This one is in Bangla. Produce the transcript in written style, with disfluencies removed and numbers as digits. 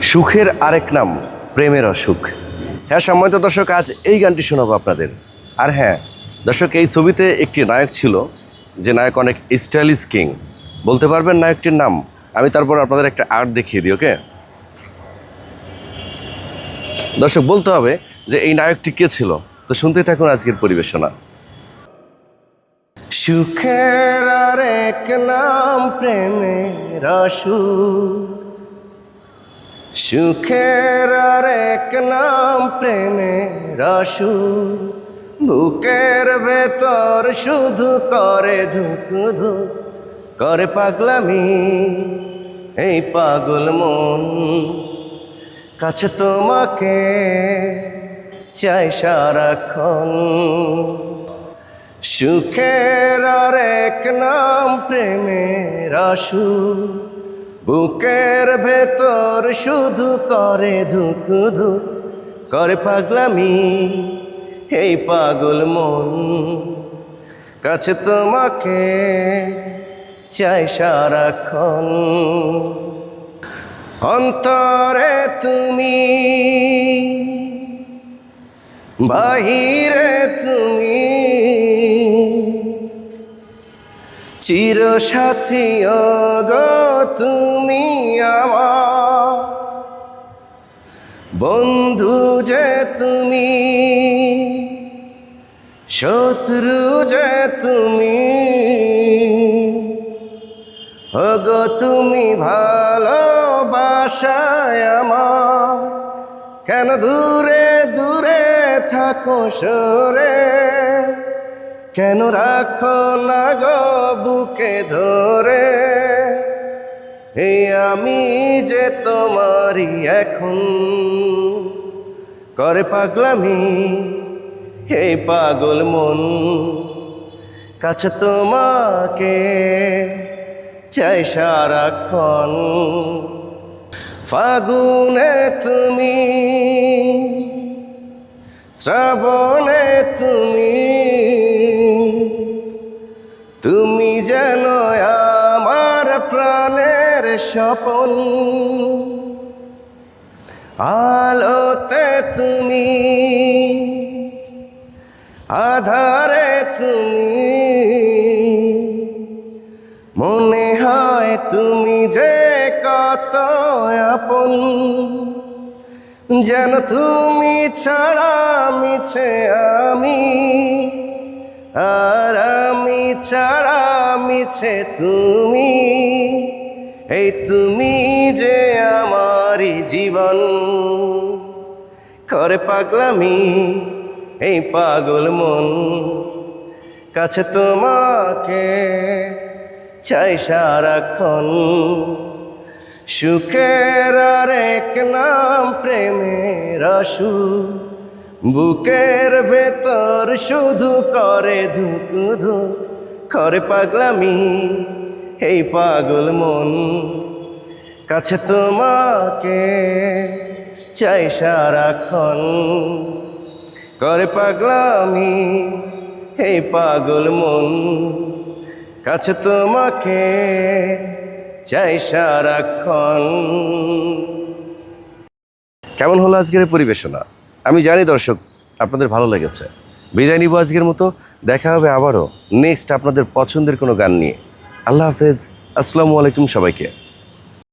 সুখের আরেক নাম প্রেমের অসুখ। হ্যাঁ সম্মানিত দর্শক, আজ এই গানটি শোনাবো আপনাদের। আর হ্যাঁ দর্শক, এই ছবিতে একটি নায়ক ছিল, যে নায়ক অনেক স্টাইলিশ কিং। বলতে পারবেন নায়কটির নাম? আমি তারপর আপনাদের একটা আর্ট দেখিয়ে দিই। ওকে দর্শক, বলতে হবে যে এই নায়কটি কে ছিল। তো শুনতেই থাকুন আজকের পরিবেশনা। সুখের আরেক নাম প্রেমের অসুখ, সুখের আরেক নাম প্রেমের অসুখ, বুকের ভেতর শুধু করে ধুক ধুক, করে পাগলামি এই পাগল মন। কাছে তোমাকে চাই সারাক্ষণ। সুখের আরেক নাম প্রেমের অসুখ, বুকের ভেতর শুধু করে ধুক ধুক, করে পাগলামি এই পাগল মন। কাছে তোমাকে চাই সারাক্ষণ। অন্তরে তুমি, বাহিরে তুমি, চিরসাথী গো তুমি আমার। বন্ধু যে তুমি, শত্রু যে তুমি, গো তুমি ভালোবাসায় আমার। কেন দূরে দূরে থাকো সরে, কেন রাখো না গো বুকে ধরে। এই আমি যে তোমারই এখন, করে পাগলামি এই পাগল মন। কাছে তোমাকে চাই সারাক্ষণ। ফাগুনে তুমি, শ্রাবণে তুমি, তুমি যেন আমার প্রাণের স্বপন। আলোতে তুমি, আধারে তুমি, মনে হয় তুমি যে কত আপন। যেন তুমি ছাড়া মিছে আমি, আর আমি ছাড়া মিছে তুমি। এই তুমি যে আমারই জীবন, করে পাগলামি এই পাগল মন। কাছে তোমাকে চাই সারাক্ষণ। সুখের আরেক নাম প্রেমের অসুখ, বুকের ভেতর শুধু করে ধুক ধুক, করে পাগলামি এই পাগল মন। কাছে তোমাকে চাই সারাক্ষণ, করে পাগলামি এই পাগল মন। কাছে তোমাকে চাই সারাক্ষণ। কেমন হলো আজকের পরিবেশনা? আমি জানি দর্শক আপনাদের ভালো লেগেছে। বিদায় নিব আজকের মতো। দেখা হবে আবারও নেক্সট আপনাদের পছন্দের কোনো গান নিয়ে। আল্লাহ হাফেজ, আসসালামু আলাইকুম সবাইকে।